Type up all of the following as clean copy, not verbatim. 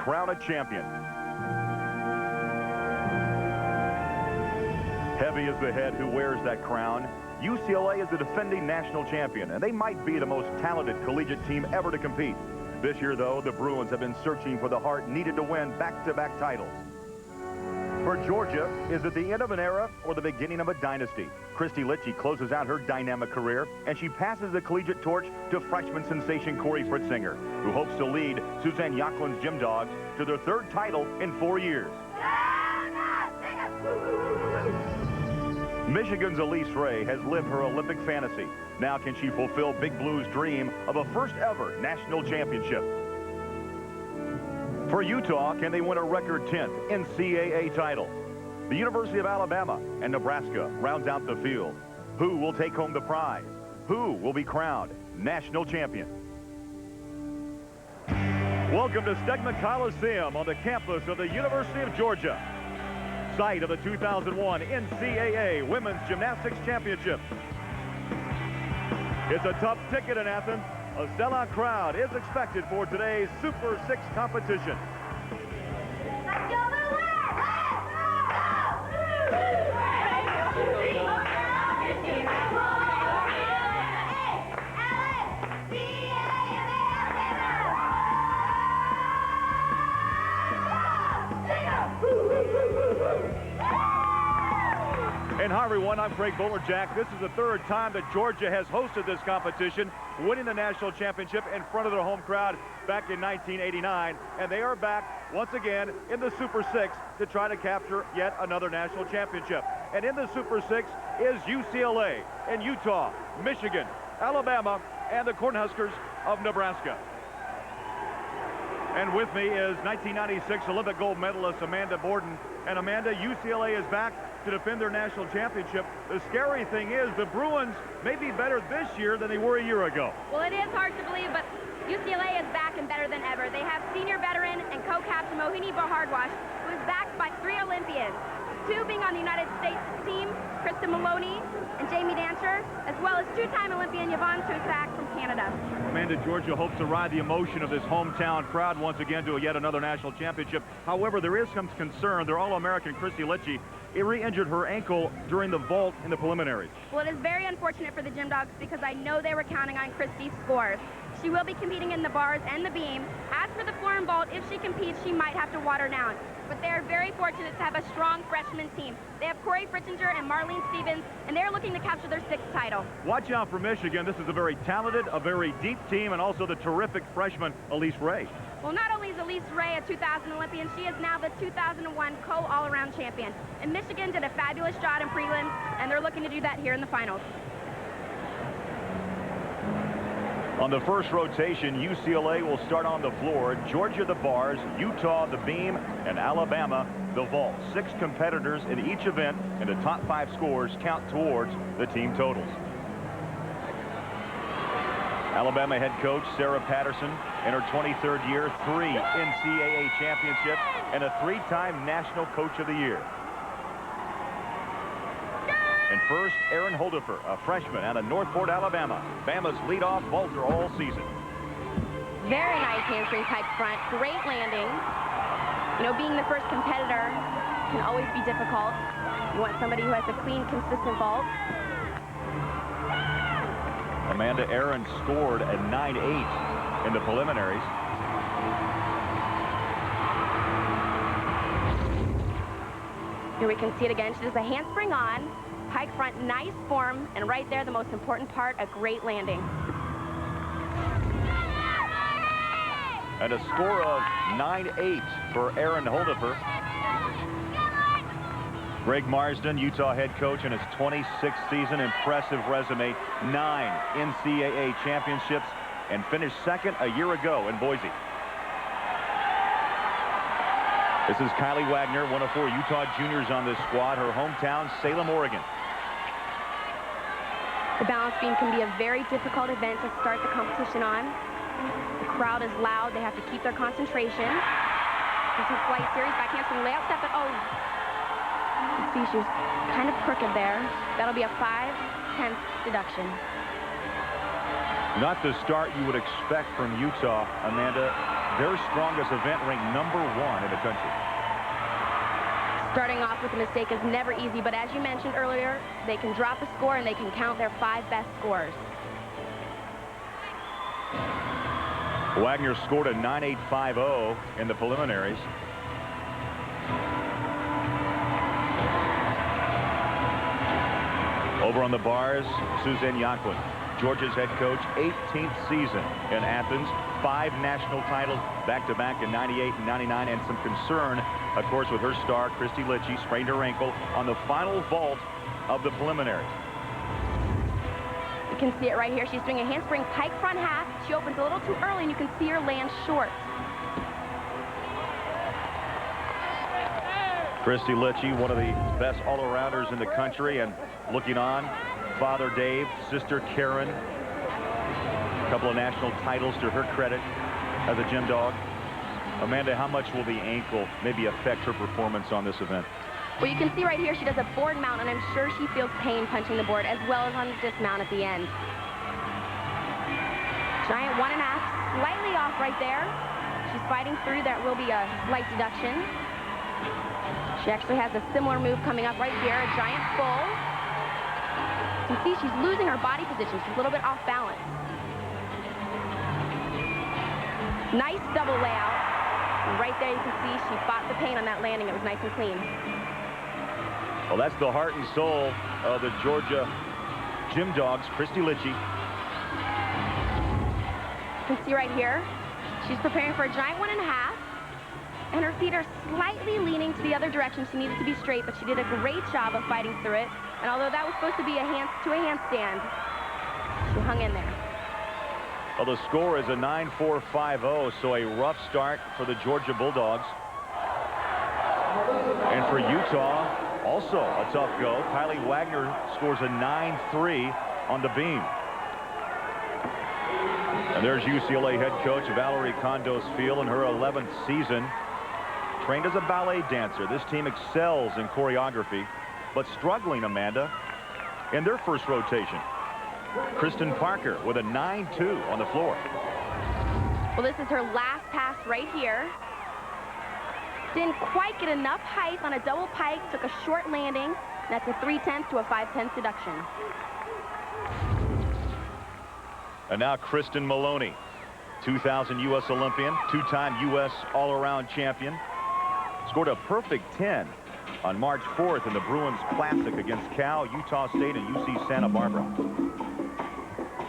crown a champion. Heavy is the head who wears that crown. UCLA is the defending national champion, and they might be the most talented collegiate team ever to compete. This year, though, the Bruins have been searching for the heart needed to win back-to-back titles. For Georgia, is it the end of an era or the beginning of a dynasty? Christy Litchie closes out her dynamic career, and she passes the collegiate torch to freshman sensation Corey Fritzinger, who hopes to lead Suzanne Yocklin's Gym Dogs to their third title in 4 years. Michigan's Elise Ray has lived her Olympic fantasy. Now can she fulfill Big Blue's dream of a first-ever national championship? For Utah, can they win a record 10th NCAA title? The University of Alabama and Nebraska rounds out the field. Who will take home the prize? Who will be crowned national champion? Welcome to Stegman Coliseum on the campus of the University of Georgia, site of the 2001 NCAA Women's Gymnastics Championship. It's a tough ticket in Athens. A sellout crowd is expected for today's Super 6 competition. And hi everyone, I'm Craig Bolerjack. This is the third time that Georgia has hosted this competition, winning the national championship in front of their home crowd back in 1989. And they are back once again in the Super 6 to try to capture yet another national championship. And in the Super 6 is UCLA and Utah, Michigan, Alabama, and the Cornhuskers of Nebraska. And with me is 1996 Olympic gold medalist Amanda Borden. And Amanda, UCLA is back to defend their national championship. The scary thing is the Bruins may be better this year than they were a year ago. Well, it is hard to believe, but UCLA is back and better than ever. They have senior veteran and co-captain Mohini Bahardwash, who is backed by 3 Olympians, 2 being on the United States team, Krista Maloney and Jamie Dancher, as well as 2-time Olympian Yvonne Tusak from Canada. Amanda, Georgia hopes to ride the emotion of this hometown crowd once again to yet another national championship. However, there is some concern. Their All-American Christy Litchie re-injured her ankle during the vault in the preliminaries. Well, it is very unfortunate for the Gym Dogs because I know they were counting on Christy's scores. She will be competing in the bars and the beam. As for the floor and vault, if she competes, she might have to water down. But they are very fortunate to have a strong freshman team. They have Corey Fritzinger and Marlene Stevens, and they're looking to capture their 6th title. Watch out for Michigan. This is a very talented, a very deep team, and also the terrific freshman Elise Ray. Well, not only is Elise Ray a 2000 Olympian, she is now the 2001 co-all-around champion. And Michigan did a fabulous job in prelims, and they're looking to do that here in the finals. On the first rotation, UCLA will start on the floor, Georgia the bars, Utah the beam, and Alabama the vault. 6 competitors in each event, and the top 5 scores count towards the team totals. Alabama head coach Sarah Patterson in her 23rd year, 3 NCAA championships, and a 3-time National Coach of the Year. And first, Erin Holdifer, a freshman out of Northport, Alabama, Bama's leadoff vaulter all season. Very nice hamstring type front, great landing. You know, being the first competitor can always be difficult. You want somebody who has a clean, consistent vault. Amanda, Erin scored a 9.8 in the preliminaries. Here we can see it again. She does a handspring on. Pike front, nice form, and right there, the most important part, a great landing. And a score of 9.8 for Erin Holdifer. Greg Marsden, Utah head coach in his 26th season, impressive resume, 9 NCAA championships, and finished 2nd a year ago in Boise. This is Kylie Wagner, one of 4 Utah juniors on this squad, her hometown, Salem, Oregon. The balance beam can be a very difficult event to start the competition on. The crowd is loud. They have to keep their concentration. This is flight series, back handspring layout step, but oh, you see she was kind of crooked there. That'll be a 5/10 deduction. Not the start you would expect from Utah, Amanda. their strongest event, ranked #1 in the country. Starting off with a mistake is never easy, but as you mentioned earlier, they can drop a score and they can count their 5 best scores. Wagner scored a 9.850 in the preliminaries. Over on the bars, Suzanne Yaquin, Georgia's head coach, 18th season in Athens, 5 national titles back-to-back in '98 and '99, and some concern, of course, with her star, Christy Litchie, sprained her ankle on the final vault of the preliminaries. You can see it right here. She's doing a handspring pike front half. She opens a little too early, and you can see her land short. Christy Litchie, one of the best all-arounders in the country, and looking on, Father Dave, Sister Karen, a couple of national titles to her credit as a gym dog. Amanda, how much will the ankle maybe affect her performance on this event? Well, you can see right here she does a board mount, and I'm sure she feels pain punching the board, as well as on the dismount at the end. Giant 1.5, slightly off right there. She's fighting through. There will be a slight deduction. She actually has a similar move coming up right here, a giant full. You can see she's losing her body position. She's a little bit off balance. Nice double layout. And right there you can see she fought the pain on that landing. It was nice and clean. Well, that's the heart and soul of the Georgia Gym Dogs, Christy Litchie. You can see right here, she's preparing for a giant 1.5. And her feet are slightly leaning to the other direction. She needed to be straight, but she did a great job of fighting through it. And although that was supposed to be a handstand, she hung in there. Well, the score is a 9.450, so a rough start for the Georgia Bulldogs. And for Utah, also a tough go. Kylie Wagner scores a 9.3 on the beam. And there's UCLA head coach Valerie Condos-Field in her 11th season. Trained as a ballet dancer, this team excels in choreography, but struggling, Amanda, in their first rotation. Kristen Parker with a 9.2 on the floor. Well, this is her last pass right here. Didn't quite get enough height on a double pike, took a short landing. That's a 3/10 to a 5/10 deduction. And now Kristen Maloney, 2000 U.S. Olympian, 2-time U.S. all-around champion. Scored a perfect 10 on March 4th in the Bruins Classic against Cal, Utah State, and UC Santa Barbara.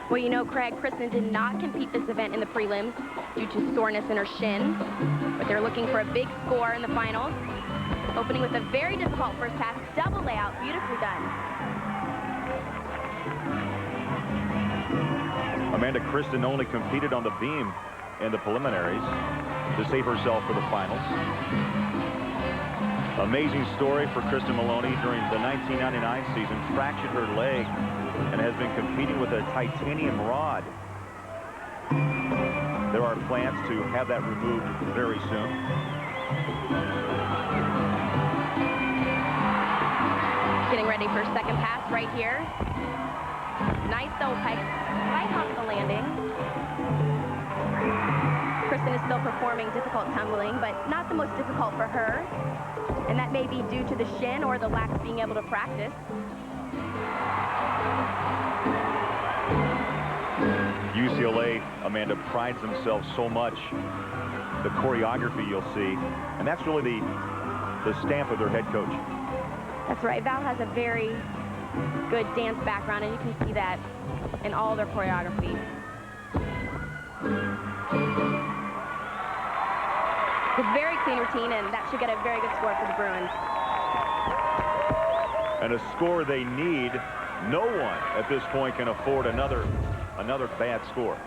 Well, you know, Craig, Kristen did not compete this event in the prelims due to soreness in her shin, but they're looking for a big score in the finals. Opening with a very difficult first pass, double layout, beautifully done. Amanda, Kristen only competed on the beam in the preliminaries to save herself for the finals. Amazing story for Kristen Maloney. During the 1999 season, fractured her leg and has been competing with a titanium rod. There are plans to have that removed very soon. Getting ready for second pass right here. Nice double pike, right off the landing. Kristen is still performing difficult tumbling, but not the most difficult for her. And that may be due to the shin or the lack of being able to practice. UCLA, Amanda, prides themselves so much. The choreography you'll see, and that's really the stamp of their head coach. That's right. Val has a very good dance background, and you can see that in all their choreography. It's a very clean routine, and that should get a very good score for the Bruins. And a score they need. No one at this point can afford another bad score.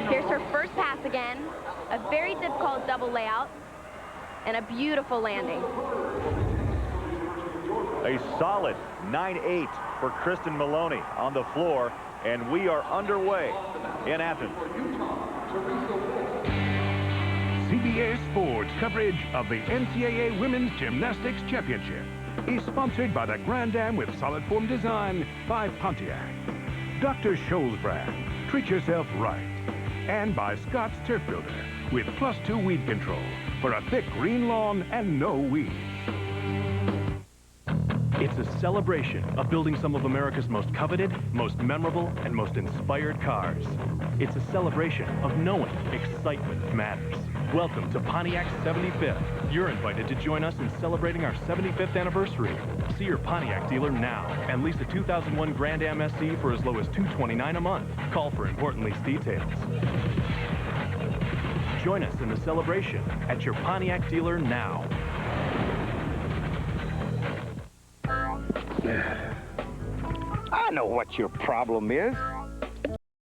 Here's her first pass again. A very difficult double layout and a beautiful landing. A solid 9.8 for Kristen Maloney on the floor, and we are underway in Athens. CBS Sports coverage of the NCAA Women's Gymnastics Championship is sponsored by the Grand Am with Solid Form Design by Pontiac, Dr. Scholl's brand, treat yourself right, and by Scott's Turf Builder, with +2 weed control for a thick green lawn and no weeds. It's a celebration of building some of America's most coveted, most memorable, and most inspired cars. It's a celebration of knowing excitement matters. Welcome to Pontiac's 75th. You're invited to join us in celebrating our 75th anniversary. See your Pontiac dealer now and lease a 2001 Grand Am SE for as low as $229 a month. Call for important lease details. Join us in the celebration at your Pontiac dealer now. I know what your problem is.